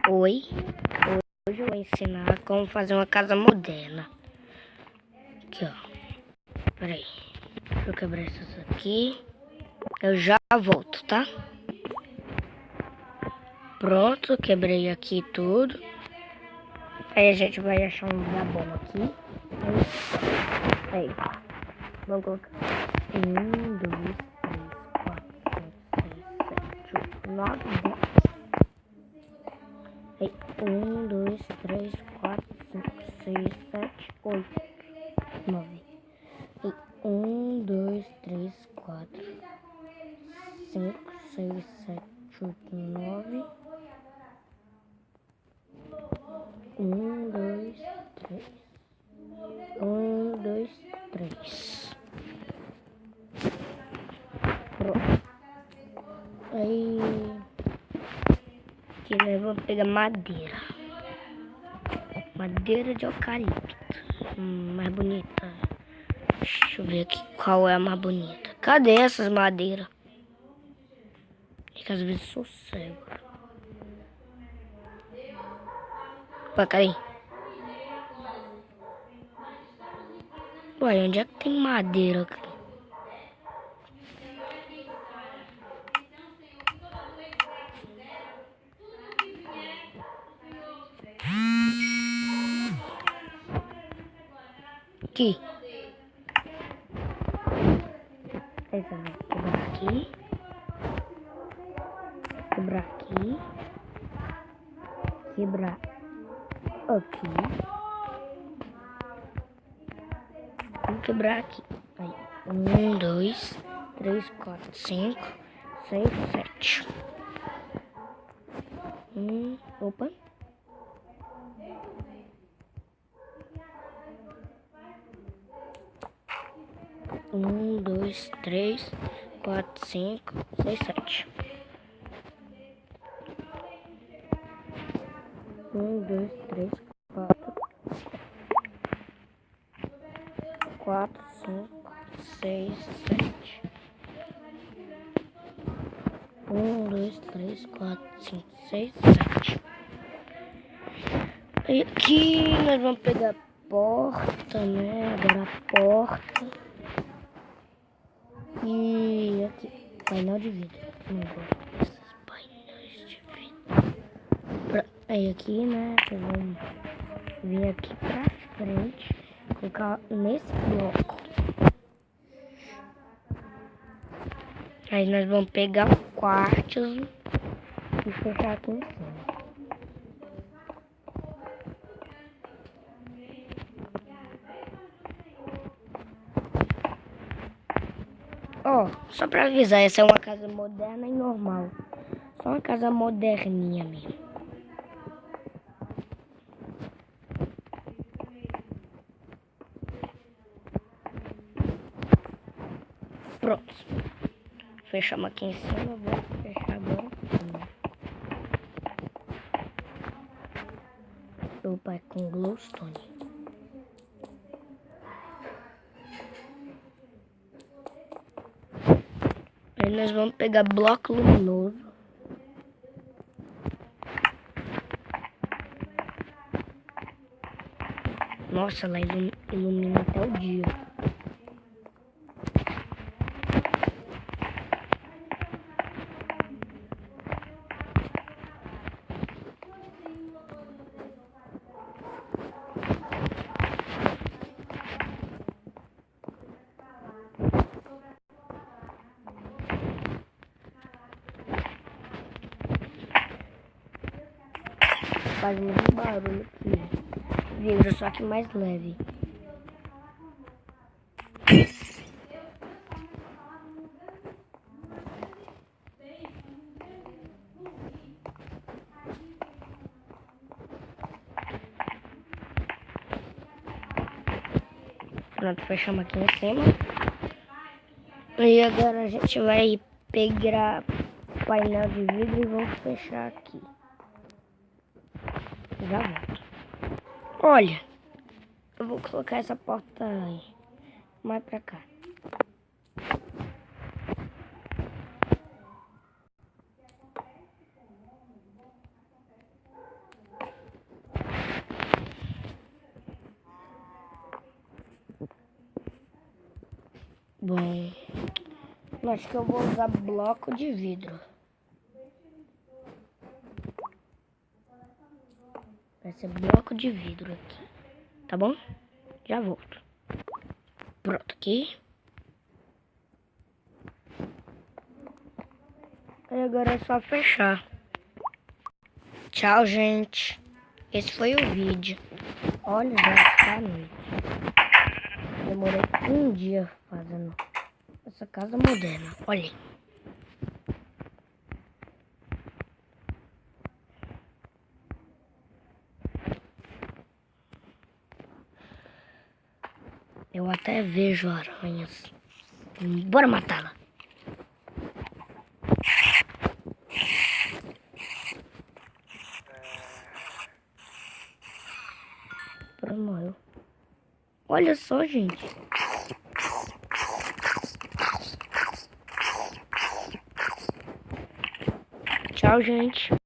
Oi, hoje eu vou ensinar como fazer uma casa moderna. Aqui, ó. Peraí, deixa eu quebrar essas aqui. Eu já volto, tá? Pronto, quebrei aqui tudo. Aí a gente vai achar um lugar bom aqui. Aí, vamos colocar 1, 2, 3, 4, 5, 6, 7, 8, 9, 10. Aí, 1, 2, 3, 4, 5, 6, 7, 8, 9. Aí, 1, 2, 3, 4, 5, 6, 7, 8, 9. 1, 2, 3. 1, 2, 3. Pronto. Aí, aqui nós vamos pegar madeira. Madeira de eucalipto. Mais bonita. Deixa eu ver aqui qual é a mais bonita. Cadê essas madeiras? É que às vezes sou cego. Ué, cadê? Ué, onde é que tem madeira aqui? Aqui. Essa vai quebrar aqui. Quebrar aqui. Quebrar aqui. Vou quebrar aqui. Aí. 1, 2, 3, 4, 5, 6, 7. Opa. 1, 2, 3, 4, 5, 6, 7. 1, 2, 3, 4, 5, 6, 7. 1, 2, 3, 4, 5, 6, 7. E aqui nós vamos pegar a porta, né? Agora a porta. E aqui, painel de vidro. Não gosto desses painéis de vidro. Aí aqui, né? Vocês vão vir aqui pra frente. Colocar nesse bloco. Aí nós vamos pegar o quarto e fechar aqui em cima. Ó, só pra avisar, essa é uma casa moderna e normal. Só uma casa moderninha mesmo. Pronto. Fechamos aqui em cima, vou fechar agora. Opa, é com glowstone. Aí nós vamos pegar bloco luminoso. Nossa, ela ilumina até o dia. Faz muito barulho aqui. Vidro, só que mais leve. Pronto, fechamos aqui em cima. E agora a gente vai pegar o painel de vidro e vamos fechar aqui. Já volto. Olha, eu vou colocar essa porta aí, mais pra cá. Bom, eu acho que eu vou usar bloco de vidro. Vai ser bloco de vidro aqui, tá bom? Já volto. Pronto, aqui. E agora é só fechar. Tchau, gente. Esse foi o vídeo. Olha, já está à noite. Demorei um dia fazendo essa casa moderna. Olhem. Eu até vejo aranhas. Bora matá-la. Pronto, morreu. Olha só, gente. Tchau, gente.